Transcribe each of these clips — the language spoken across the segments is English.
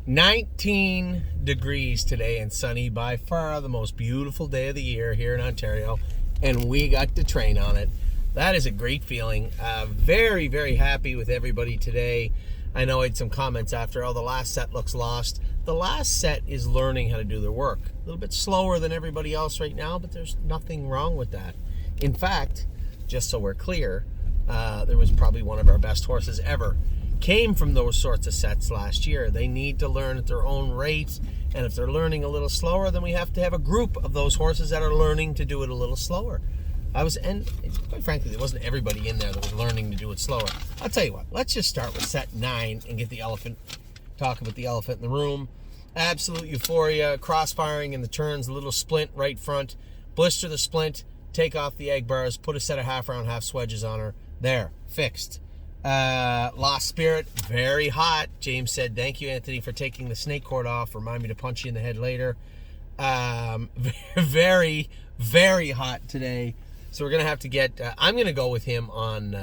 19 degrees today and sunny, by far the most beautiful day of the year here in Ontario, and we got to train on it. That is a great feeling. Very, very happy with everybody today. I know I had some comments after, the last set looks lost. The last set is learning how to do their work. A little bit slower than everybody else right now, but there's nothing wrong with that. In fact, just so we're clear, there was probably one of our best horses ever. Came from those sorts of sets last year. They need to learn at their own rate, and if they're learning a little slower, then we have to have a group of those horses that are learning to do it a little slower. And quite frankly, there wasn't everybody in there that was learning to do it slower. I'll tell you what, let's just start with set 9 and get the elephant, talk about the elephant in the room. Absolute euphoria, cross-firing in the turns, a little splint right front, blister the splint, take off the egg bars, put a set of half-round, half swedges on her. There, fixed. Lost Spirit, very hot. James said, thank you, Anthony, for taking the snake cord off. Remind me to punch you in the head later. Very, very hot today. So we're going to have to get, I'm going to go with him on,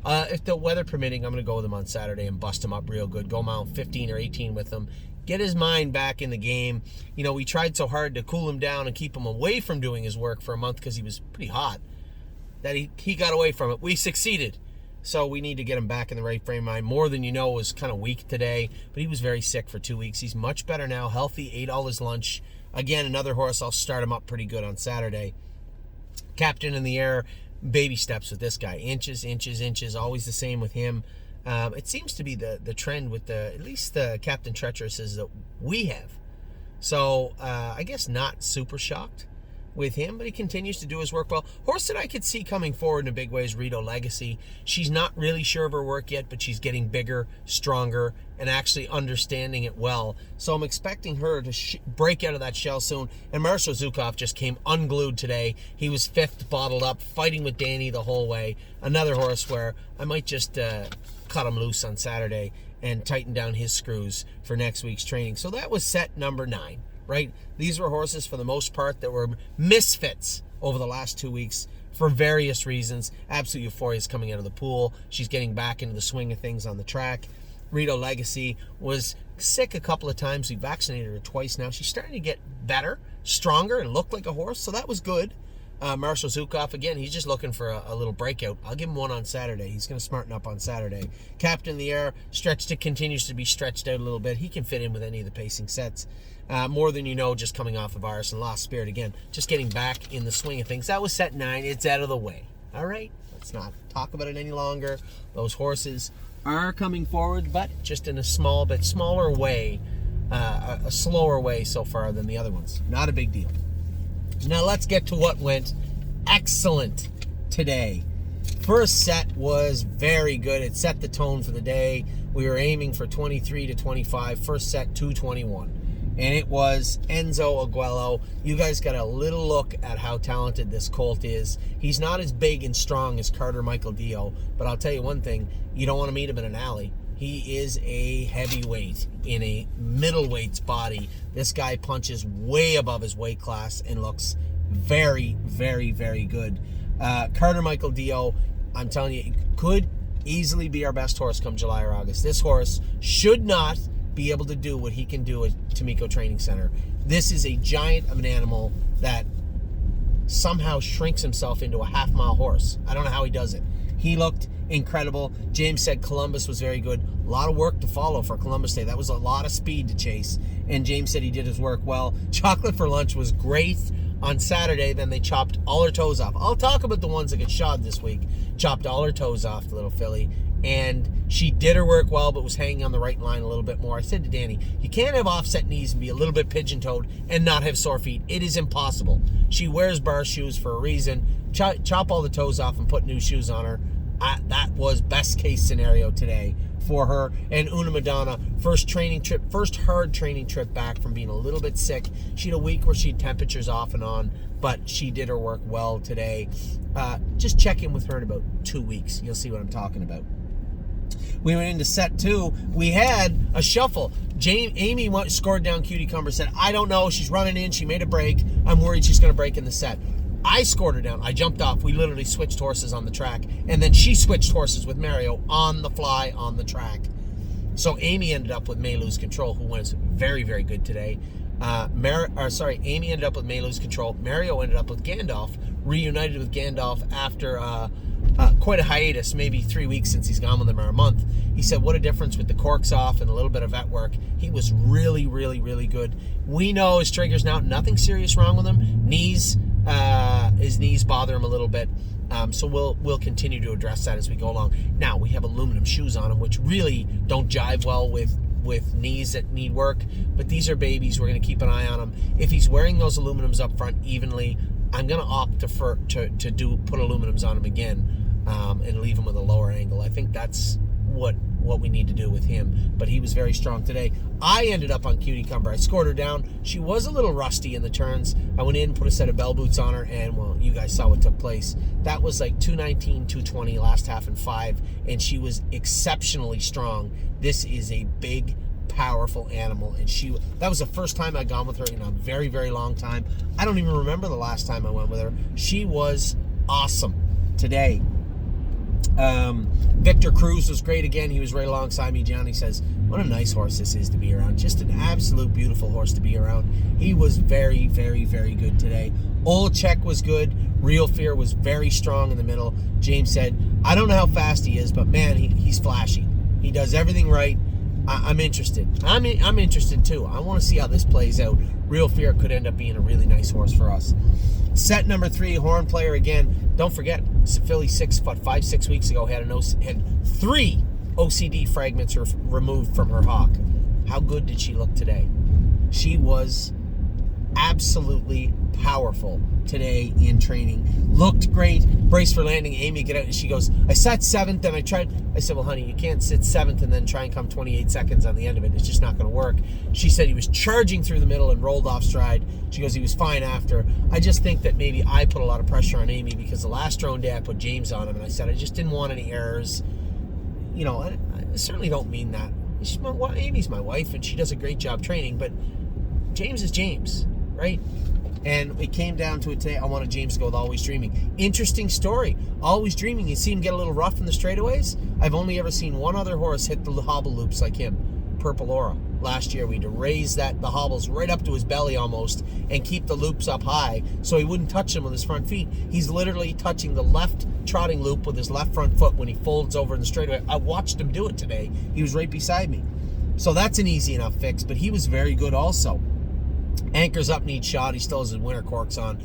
if the weather permitting, I'm going to go with him on Saturday and bust him up real good. Go mount 15 or 18 with him. Get his mind back in the game. You know, we tried so hard to cool him down and keep him away from doing his work for a month because he was pretty hot, that he got away from it. We succeeded. So we need to get him back in the right frame of mind. More Than You Know was kind of weak today, but he was very sick for 2 weeks. He's much better now, healthy, ate all his lunch. Again, another horse, I'll start him up pretty good on Saturday. Captain in the Air, baby steps with this guy. Inches, inches, inches, always the same with him. It seems to be the trend with at least the Captain Treacherous that we have. So I guess not super shocked with him, but he continues to do his work well. Horse that I could see coming forward in a big way is Rito Legacy. She's not really sure of her work yet, but she's getting bigger, stronger, and actually understanding it well. So I'm expecting her to break out of that shell soon. And Marshall Zukov just came unglued today. He was 5th, bottled up, fighting with Danny the whole way. Another horse where I might just cut him loose on Saturday and tighten down his screws for next week's training. So that was set number 9. Right? These were horses, for the most part, that were misfits over the last 2 weeks for various reasons. Absolute Euphoria is coming out of the pool. She's getting back into the swing of things on the track. Rito Legacy was sick a couple of times. We vaccinated her twice now. She's starting to get better, stronger, and look like a horse, so that was good. Marshall Zukov, again, he's just looking for a little breakout. I'll give him one on Saturday. He's going to smarten up on Saturday. Captain in the Air, continues to be stretched out a little bit. He can fit in with any of the pacing sets. More Than You Know, just coming off of Iris, and Lost Spirit, again, just getting back in the swing of things. That was set 9. It's out of the way. All right? Let's not talk about it any longer. Those horses are coming forward, but just in a small bit smaller way, a slower way so far than the other ones. Not a big deal. Now let's get to what went excellent today. First set was very good. It set the tone for the day. We were aiming for 23 to 25. First set, 221. And it was Enzo Aguelo. You guys got a little look at how talented this colt is. He's not as big and strong as Carter Michael Dio, but I'll tell you one thing, you don't want to meet him in an alley. He is a heavyweight in a middleweight's body. This guy punches way above his weight class and looks very, very, very good. Carter Michael Dio, I'm telling you, could easily be our best horse come July or August. This horse should not be able to do what he can do at Tamiko Training Center. This is a giant of an animal that somehow shrinks himself into a half-mile horse. I don't know how he does it. He looked incredible. James said Columbus was very good. A lot of work to follow for Columbus Day. That was a lot of speed to chase. And James said he did his work well. Chocolate for Lunch was great on Saturday. Then they chopped all her toes off. I'll talk about the ones that get shod this week. Chopped all her toes off, the little filly. And she did her work well, but was hanging on the right line a little bit more. I said to Danny, you can't have offset knees and be a little bit pigeon-toed and not have sore feet. It is impossible. She wears bar shoes for a reason. Chop all the toes off and put new shoes on her. That was best case scenario today for her. And Una Madonna, first hard training trip back from being a little bit sick. She had a week where she had temperatures off and on, but she did her work well today. Just check in with her in about 2 weeks. You'll see what I'm talking about. We went into set 2. We had a shuffle. Amy scored down Cutie Cumber, said, I don't know. She's running in. She made a break. I'm worried she's going to break in the set. I scored her down. I jumped off. We literally switched horses on the track. And then she switched horses with Mario on the fly on the track. So Amy ended up with May Lose Control, who was very, very good today. Amy ended up with May Lose Control. Mario ended up with Gandalf, reunited with Gandalf after quite a hiatus, maybe 3 weeks since he's gone with them, or a month. He said, what a difference with the corks off and a little bit of vet work. He was really, really, really good. We know his triggers now, nothing serious wrong with him. His knees bother him a little bit. So we'll continue to address that as we go along. Now, we have aluminum shoes on him, which really don't jive well with knees that need work. But these are babies. We're going to keep an eye on him. If he's wearing those aluminums up front evenly, I'm going to opt to put aluminums on him again and leave him with a lower angle. I think that's what we need to do with him. But he was very strong today. I ended up on Cutie Cumber. I scored her down. She was a little rusty in the turns. I went in, put a set of bell boots on her, and, well, you guys saw what took place. That was like 219, 220 last half and 5, and she was exceptionally strong. This is a big, powerful animal, and that was the first time I'd gone with her in a very, very long time. I don't even remember the last time I went with her. She was awesome today. Victor Cruz was great again. He was right alongside me. Johnny says, what a nice horse this is to be around. Just an absolute beautiful horse to be around. He was very, very, very good today. Olchek was good. Real Fear was very strong in the middle. James said, I don't know how fast he is, but man, he's flashy. He does everything right. I'm interested. I'm interested too. I want to see how this plays out. Real Fear could end up being a really nice horse for us. Set number 3, Horn Player again. Don't forget, Philly 5-6 weeks ago had 3 OCD fragments removed from her hock. How good did she look today? She was absolutely powerful today in training. Looked great. Brace for landing. Amy get out and she goes, I sat 7th and I tried. I said, well, honey, you can't sit 7th and then try and come 28 seconds on the end of it. It's just not going to work. She said he was charging through the middle and rolled off stride. She goes, he was fine after. I just think that maybe I put a lot of pressure on Amy because the last drone day I put James on him and I said I just didn't want any errors. You know, I certainly don't mean that. Amy's my wife and she does a great job training, but James is James, right? And it came down to it today. I wanted James to go with Always Dreaming. Interesting story. Always Dreaming, you see him get a little rough in the straightaways? I've only ever seen one other horse hit the hobble loops like him, Purple Aura. Last year we had to raise the hobbles right up to his belly almost and keep the loops up high so he wouldn't touch them with his front feet. He's literally touching the left trotting loop with his left front foot when he folds over in the straightaway. I watched him do it today. He was right beside me. So that's an easy enough fix, but he was very good also. Anchors up, needs shot. He still has his winter corks on.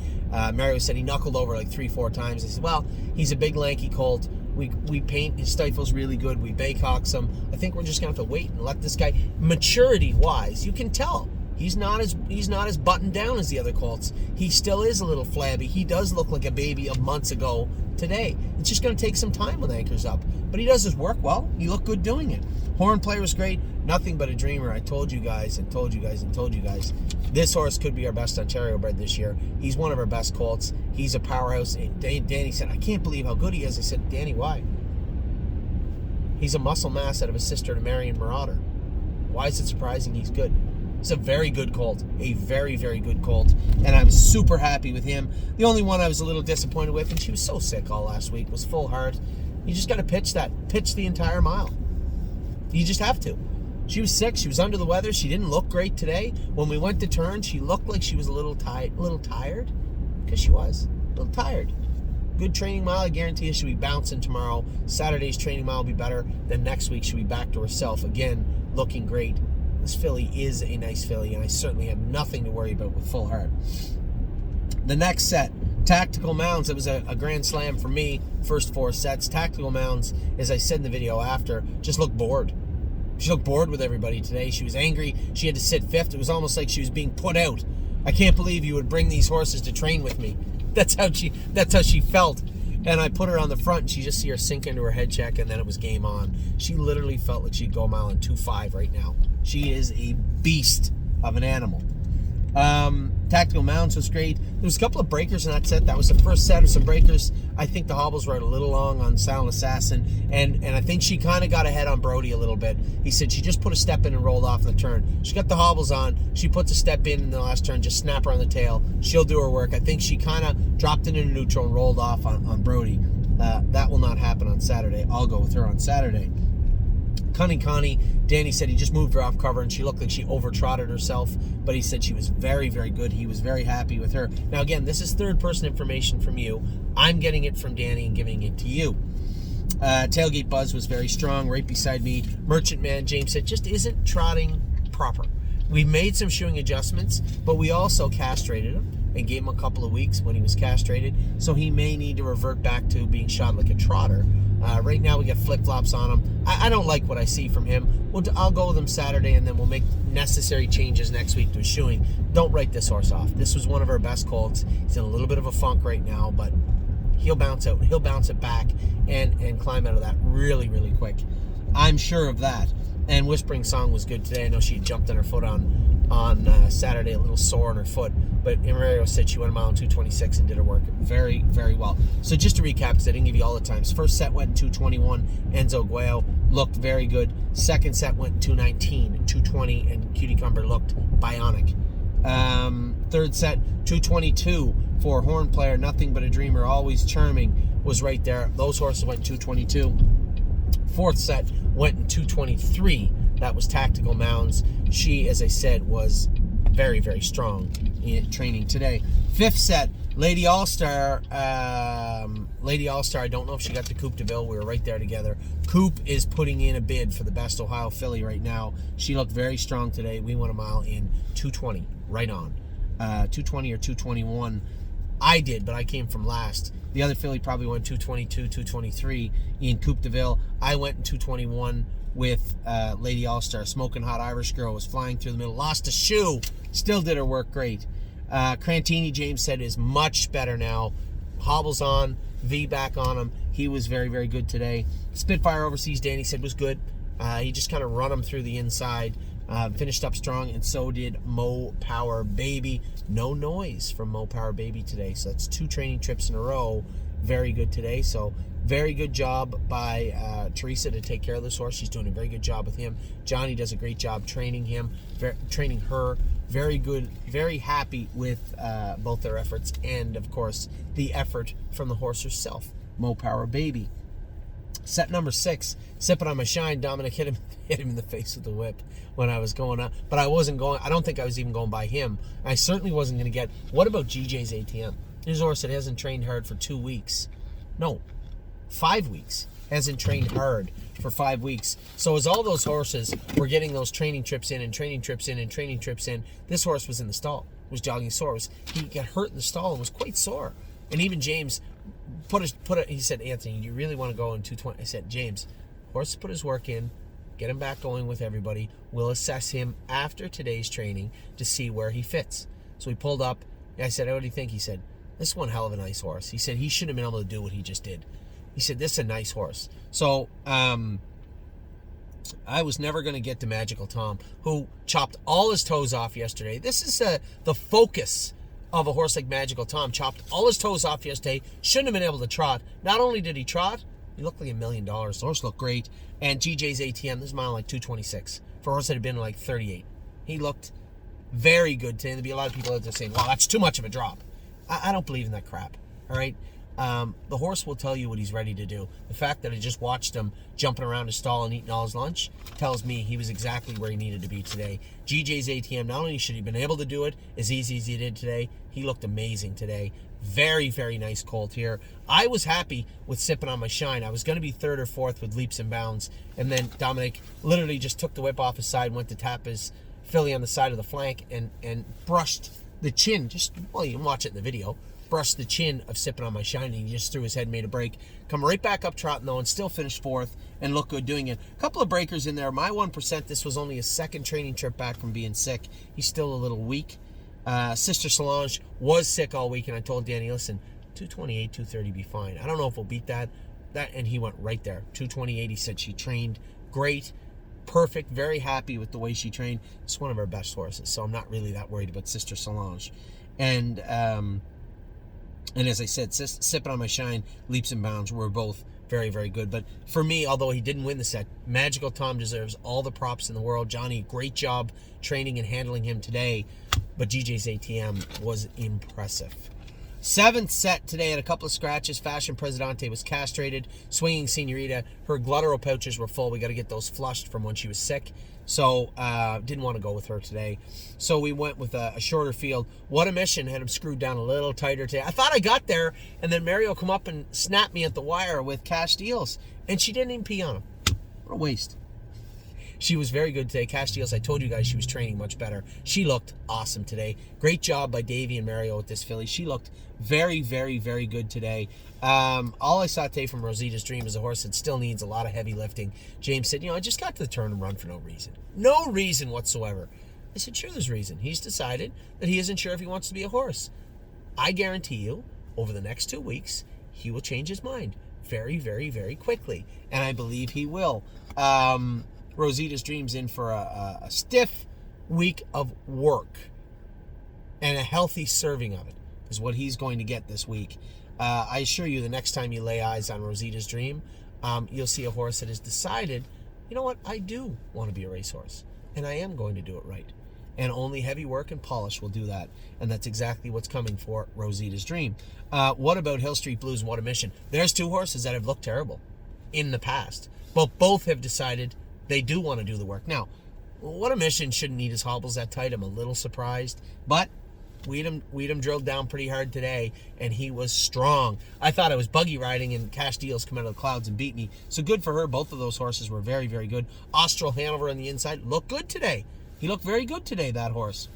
Mario said he knuckled over like 3-4 times. I said, well, he's a big lanky colt. We paint, his stifle's really good. We baycocks him. I think we're just going to have to wait and let this guy, maturity-wise, you can tell. He's not as buttoned down as the other colts. He still is a little flabby. He does look like a baby of months ago today. It's just going to take some time with Anchors up. But he does his work well. He looked good doing it. Horn Player was great. Nothing but a dreamer. I told you guys and told you guys and told you guys. This horse could be our best Ontario bred this year. He's one of our best colts. He's a powerhouse. Danny said, I can't believe how good he is. I said, Danny, why? He's a muscle mass out of his sister to Marion Marauder. Why is it surprising he's good? It's a very good colt. A very, very good colt. And I was super happy with him. The only one I was a little disappointed with, and she was so sick all last week, was Full Heart. You just got to pitch the entire mile. You just have to. She was sick. She was under the weather. She didn't look great today. When we went to turn, she looked like she was a little tired. Because she was. A little tired. Good training mile. I guarantee you she'll be bouncing tomorrow. Saturday's training mile will be better. Then next week she'll be back to herself. Again, looking great. This filly is a nice filly, and I certainly have nothing to worry about with Full Heart. The next set, Tactical Mounds. It was a grand slam for me. First 4 sets. Tactical Mounds, as I said in the video after, just looked bored. She looked bored with everybody today. She was angry. She had to sit 5th. It was almost like she was being put out. I can't believe you would bring these horses to train with me. That's how she felt. And I put her on the front, and she just see her sink into her head check, and then it was game on. She literally felt like she'd go a mile in 2.5 right now. She is a beast of an animal. Tactical Mounds was great. There was a couple of breakers in that set. That was the first set of some breakers. I think the hobbles were a little long on Silent Assassin, and I think she kind of got ahead on Brody a little bit. He said she just put a step in and rolled off in the turn. She got the hobbles on. She puts a step in the last turn, just snap her on the tail. She'll do her work. I think she kind of dropped into neutral and rolled off on Brody. That will not happen on Saturday. I'll go with her on Saturday. Connie, Danny said he just moved her off cover and she looked like she over-trotted herself, but he said she was very, very good. He was very happy with her. Now, again, this is third-person information from you. I'm getting it from Danny and giving it to you. Tailgate Buzz was very strong right beside me. Merchant Man, James said, just isn't trotting proper. We made some shoeing adjustments, but we also castrated him and gave him a couple of weeks when he was castrated, so he may need to revert back to being shod like a trotter. Right now we got flip-flops on him. I don't like what I see from him. I'll go with him Saturday, and then we'll make necessary changes next week to his shoeing. Don't write this horse off. This was one of our best colts. He's in a little bit of a funk right now, but he'll bounce out. He'll bounce it back and climb out of that really, really quick. I'm sure of that. And Whispering Song was good today. I know she had jumped on her foot on Saturday, a little sore on her foot. But Imrario said she went a mile and 2:26 and did her work very, very well. So just to recap, because I didn't give you all the times. First set went in 2:21. Enzo Guayo looked very good. Second set went in 2:19, 2:20, and Cutie Cumber looked bionic. Third set, 2:22 for Horn Player, Nothing But a Dreamer, Always Charming was right there. Those horses went 2:22. Fourth set went in 2:23. That was Tactical Mounds. She, as I said, was very, very strong in training today. Fifth set, Lady All-Star. Lady All-Star, I don't know if she got to Coupe de Ville. We were right there together. Coupe is putting in a bid for the best Ohio filly right now. She looked very strong today. We won a mile in 2:20, right on. 2:20 or 2:21. I did, but I came from last. The other filly probably went 2:22, 2:23 in Coupe de Ville. I went in 2:21 with Lady All-Star. Smoking Hot Irish Girl was flying through the middle. Lost a shoe. Still did her work great. Crantini, James said, is much better now. Hobbles on. V back on him. He was very, very good today. Spitfire Overseas, Danny said, was good. He just kind of run him through the inside. Finished up strong, and so did Mo Power Baby. No noise from Mo Power Baby today. So that's 2 training trips in a row. Very good today. So very good job by Teresa to take care of this horse. She's doing a very good job with him. Johnny does a great job training him, training her. Very good, very happy with both their efforts, and of course the effort from the horse herself, Mo Power Baby. Set number 6, Sipping on My Shine. Dominic hit him in the face with the whip when I was going up, but I wasn't going. I don't think I was even going by him. I certainly wasn't going to get. What about GJ's ATM? His horse that hasn't trained hard for 2 weeks. No, 5 weeks. Hasn't trained hard for 5 weeks. So as all those horses were getting those training trips in and training trips in and training trips in, this horse was in the stall. Was jogging sore. He got hurt in the stall and was quite sore. And even James he said, Anthony, you really want to go in 220? I said, James, horse put his work in, get him back going with everybody. We'll assess him after today's training to see where he fits. So he pulled up. I said, what do you think? He said, this is one hell of a nice horse. He said he shouldn't have been able to do what he just did. He said, this is a nice horse. So I was never going to get to Magical Tom, who chopped all his toes off yesterday. This is the focus of a horse like Magical Tom. Chopped all his toes off yesterday. Shouldn't have been able to trot. Not only did he trot, he looked like $1 million. The horse looked great. And GJ's ATM, this mile like 2:26. For a horse that had been like 38. He looked very good today. There'd be a lot of people out there saying, well, that's too much of a drop. I don't believe in that crap. All right? The horse will tell you what he's ready to do. The fact that I just watched him jumping around his stall and eating all his lunch tells me he was exactly where he needed to be today. GJ's ATM, not only should he have been able to do it as easy as he did today, he looked amazing today. Very, very nice colt here. I was happy with Sipping on My Shine. I was going to be 3rd or 4th with Leaps and Bounds, and then Dominic literally just took the whip off his side, went to tap his filly on the side of the flank, and brushed the chin. You can watch it in the video. Brushed the chin of Sipping on My Shine, and he just threw his head, made a break. Come right back up trotting, though, and still finished 4th and looked good doing it. A couple of breakers in there. My 1%, this was only his 2nd training trip back from being sick. He's still a little weak. Sister Solange was sick all week, and I told Danny, listen, 228, 230 be fine. I don't know if we'll beat that. And he went right there. 228, he said she trained great, perfect, very happy with the way she trained. It's one of our best horses, so I'm not really that worried about Sister Solange. And as I said, Sipping on My Shine, Leaps and Bounds were both very, very good. But for me, although he didn't win the set, Magical Tom deserves all the props in the world. Johnny, great job training and handling him today. But GJ's ATM was impressive. Seventh set today had a couple of scratches. Fashion Presidente was castrated. Swinging Senorita, her gluteal pouches were full. We got to get those flushed from when she was sick. So didn't want to go with her today. So we went with a shorter field. What a Mission had him screwed down a little tighter today. I thought I got there, and then Mario come up and snapped me at the wire with Cash Deals, and she didn't even pee on him. What a waste. She was very good today. Cash Deals, I told you guys she was training much better. She looked awesome today. Great job by Davey and Mario with this filly. She looked very, very, very good today. All I saw today from Rosita's Dream is a horse that still needs a lot of heavy lifting. James said, I just got to the turn and run for no reason. No reason whatsoever. I said, sure, there's reason. He's decided that he isn't sure if he wants to be a horse. I guarantee you, over the next 2 weeks, he will change his mind very, very, very quickly. And I believe he will. Rosita's Dream's in for a stiff week of work, and a healthy serving of it is what he's going to get this week. I assure you, the next time you lay eyes on Rosita's Dream, you'll see a horse that has decided, you know what, I do want to be a racehorse, and I am going to do it right. And only heavy work and polish will do that. And that's exactly what's coming for Rosita's Dream. What about Hill Street Blues and What a Mission? There's two horses that have looked terrible in the past, but both have decided they do want to do the work. Now, What a Mission shouldn't need his hobbles that tight. I'm a little surprised. But Weedham drilled down pretty hard today, and he was strong. I thought I was buggy riding, and Cash Deals come out of the clouds and beat me. So good for her. Both of those horses were very, very good. Austral Hanover on the inside looked good today. He looked very good today, that horse.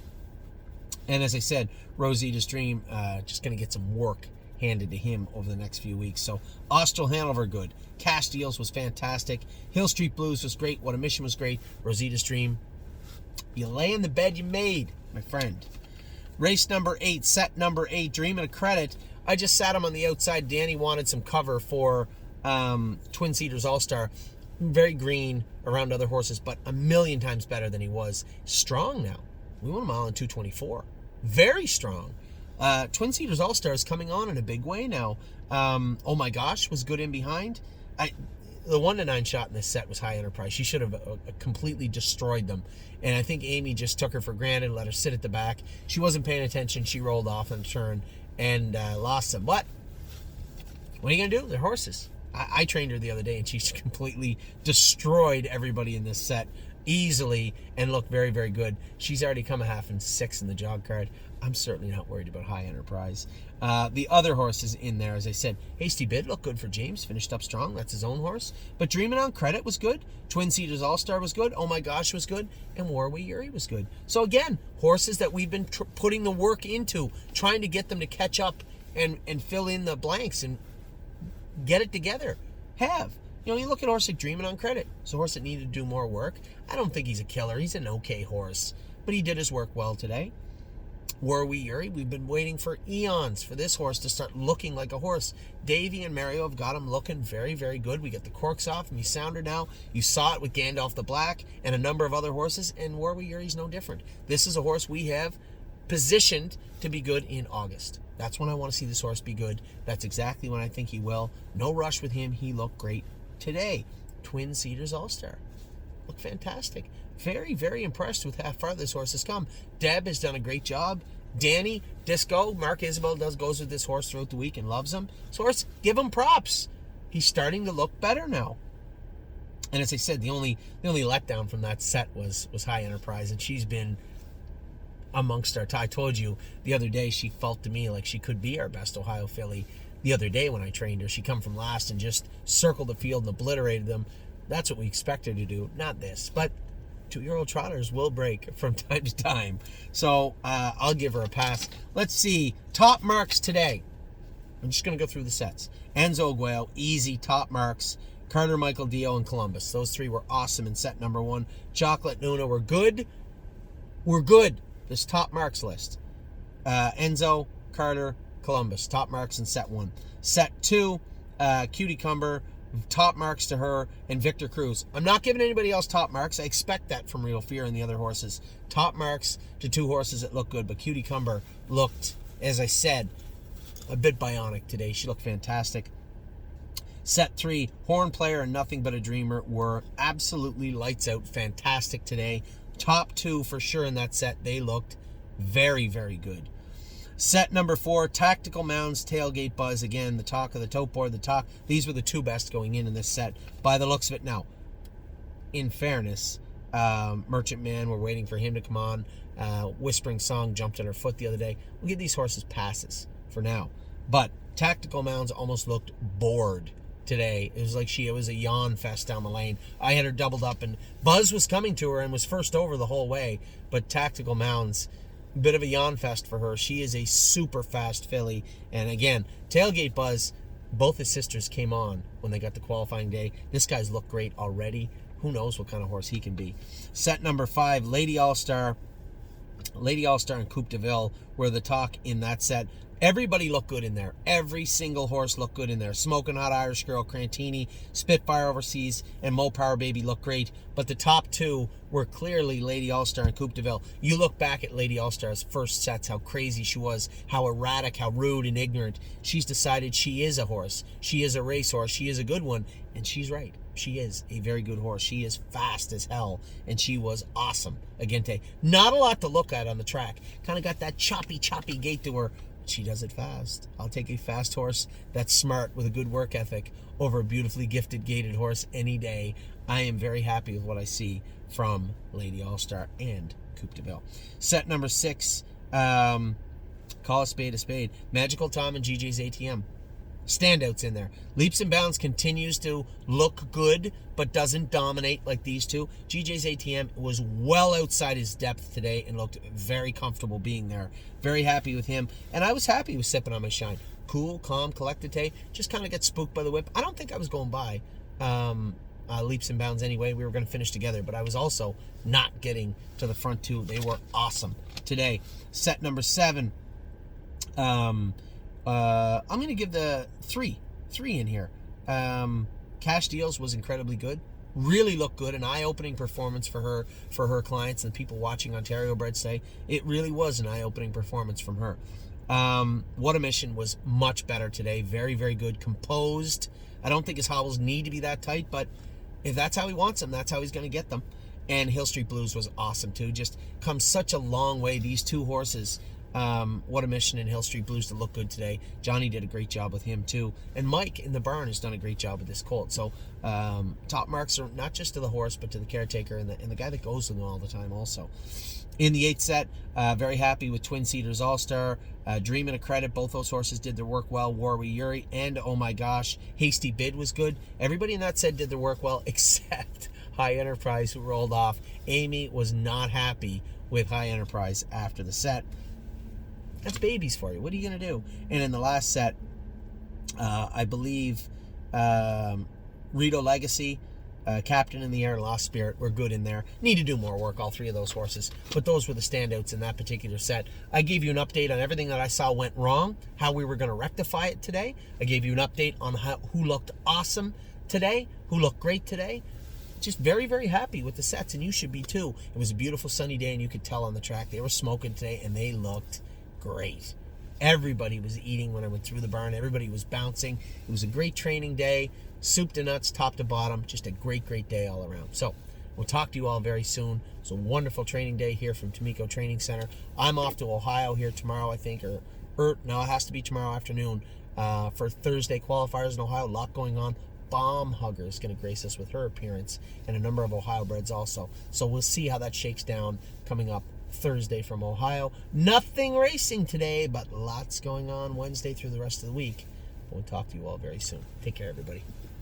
And as I said, Rosita's Dream just going to get some work handed to him over the next few weeks. So Austral Hanover, good. Cash Deals was fantastic. Hill Street Blues was great. What a Mission was great. Rosita's Dream, you lay in the bed you made, my friend. Race number 8, set number 8, Dreamin' of Credit. I just sat him on the outside. Danny wanted some cover for Twin Cedars All-Star. Very green around other horses, but a million times better than he was. Strong now. We won a mile in 2:24. Very strong. Twin Cedars All-Star is coming on in a big way now. Oh my gosh, was good in behind. The 1-9 shot in this set was High Enterprise. She should have completely destroyed them. And I think Amy just took her for granted, let her sit at the back. She wasn't paying attention. She rolled off on the turn and lost them. But what are you going to do? They're horses. I trained her the other day, and she's completely destroyed everybody in this set easily and looked very, very good. She's already come a half and 6 in the jog card. I'm certainly not worried about High Enterprise. The other horses in there, as I said, Hasty Bid looked good for James, finished up strong. That's his own horse. But Dreamin' on Credit was good. Twin Cedars All-Star was good. Oh My Gosh was good. And Warway Yuri was good. So again, horses that we've been putting the work into, trying to get them to catch up and fill in the blanks and get it together. You look at a horse like Dreamin' on Credit. It's a horse that needed to do more work. I don't think he's a killer. He's an okay horse. But he did his work well today. Warway Yuri, we've been waiting for eons for this horse to start looking like a horse. Davey and Mario have got him looking very, very good. We get the corks off and he's sounder now. You saw it with Gandalf the Black and a number of other horses, and Warway Yuri's no different. This is a horse we have positioned to be good in August. That's when I want to see this horse be good. That's exactly when I think he will. No rush with him. He looked great today. Twin Cedars All-Star. Looked fantastic. Very, very impressed with how far this horse has come. Deb has done a great job. Danny, Disco, Mark Isabel goes with this horse throughout the week and loves him. This horse, give him props. He's starting to look better now. And as I said, the only letdown from that set was High Enterprise, and she's been amongst our I told you the other day she felt to me like she could be our best Ohio filly. The other day when I trained her, she come from last and just circled the field and obliterated them. That's what we expect her to do, not this. But 2-year-old trotters will break from time to time. So I'll give her a pass. Let's see. Top marks today. I'm just going to go through the sets. Enzo Aguayo, easy top marks. Carter, Michael Dio, and Columbus. Those three were awesome in set number 1. Chocolate Nuna were good. We're good. This top marks list. Enzo, Carter, Columbus. Top marks in set 1. Set 2, Cutie Cumber. Top marks to her, and Victor Cruz. I'm not giving anybody else top marks. I expect that from Real Fear and the other horses. Top marks to 2 horses that look good, but Cutie Cumber looked, as I said, a bit bionic today. She looked fantastic. Set 3, Horn Player and Nothing But a Dreamer were absolutely lights out, fantastic today. Top 2 for sure in that set. They looked very, very good. Set number 4, Tactical Mounds Tailgate Buzz. Again, the talk of the tote board, these were the 2 best going in this set by the looks of it. Now, in fairness, Merchant Man, we're waiting for him to come on. Whispering Song jumped on her foot the other day. We'll give these horses passes for now. But Tactical Mounds almost looked bored today. It was like it was a yawn fest down the lane. I had her doubled up, and Buzz was coming to her and was first over the whole way. But Tactical Mounds, bit of a yawn fest for her. She is a super fast filly. And again, Tailgate Buzz, both his sisters came on when they got the qualifying day. This guy's looked great already. Who knows what kind of horse he can be. Set number 5, Lady All-Star. Lady All-Star and Coupe de Ville were the talk in that set. Everybody looked good in there. Every single horse looked good in there. Smoking Hot Irish Girl, Crantini, Spitfire Overseas, and Mo Power Baby looked great. But the top 2 were clearly Lady All-Star and Coupe de Ville. You look back at Lady All-Star's first sets, how crazy she was, how erratic, how rude and ignorant. She's decided she is a horse. She is a racehorse. She is a good one. And she's right. She is a very good horse. She is fast as hell, and she was awesome again today. Not a lot to look at on the track. Kind of got that choppy gait to her. She does it fast. I'll take a fast horse that's smart with a good work ethic over a beautifully gifted gaited horse any day. I am very happy with what I see from Lady All-Star and Coupe de Ville. Set number 6, call a spade. Magical Tom and GJ's ATM. Standouts in there. Leaps and Bounds continues to look good, but doesn't dominate like these two. GJ's ATM was well outside his depth today and looked very comfortable being there. Very happy with him. And I was happy with Sipping on My Shine. Cool, calm, collected today. Just kind of get spooked by the whip. I don't think I was going by Leaps and Bounds anyway. We were going to finish together, but I was also not getting to the front 2. They were awesome today. Set number 7. I'm going to give the 3 in here. Cash Deals was incredibly good. Really looked good. An eye-opening performance for her clients and people watching Ontario Bred say it really was an eye-opening performance from her. What a Mission was much better today. Very, very good. Composed. I don't think his hobbles need to be that tight, but if that's how he wants them, that's how he's going to get them. And Hill Street Blues was awesome too. Just come such a long way. These 2 horses, What a Mission and Hill Street Blues, to look good today. Johnny did a great job with him too, and Mike in the barn has done a great job with this colt. So top marks are not just to the horse, but to the caretaker and the guy that goes with them all the time also. In the 8th set, very happy with Twin Cedars All-Star. Dream and a Credit, both those horses did their work well. Warwi Yuri and Oh My Gosh, Hasty Bid was good. Everybody in that set did their work well except High Enterprise, who rolled off. Amy was not happy with High Enterprise after the set. That's babies for you. What are you going to do? And in the last set, I believe Rito Legacy, Captain in the Air, and Lost Spirit were good in there. Need to do more work, all 3 of those horses. But those were the standouts in that particular set. I gave you an update on everything that I saw went wrong, how we were going to rectify it today. I gave you an update on who looked awesome today, who looked great today. Just very, very happy with the sets, and you should be too. It was a beautiful sunny day, and you could tell on the track. They were smoking today, and they looked great. Everybody was eating when I went through the barn. Everybody was bouncing. It was a great training day. Soup to nuts, top to bottom. Just a great, great day all around. So we'll talk to you all very soon. It's a wonderful training day here from Tomiko Training Center. I'm off to Ohio here tomorrow, I think, no, it has to be tomorrow afternoon for Thursday qualifiers in Ohio. A lot going on. Bomb Hugger is going to grace us with her appearance, and a number of Ohio breds also. So we'll see how that shakes down coming up Thursday from Ohio. Nothing racing today, but lots going on Wednesday through the rest of the week. We'll talk to you all very soon. Take care, everybody.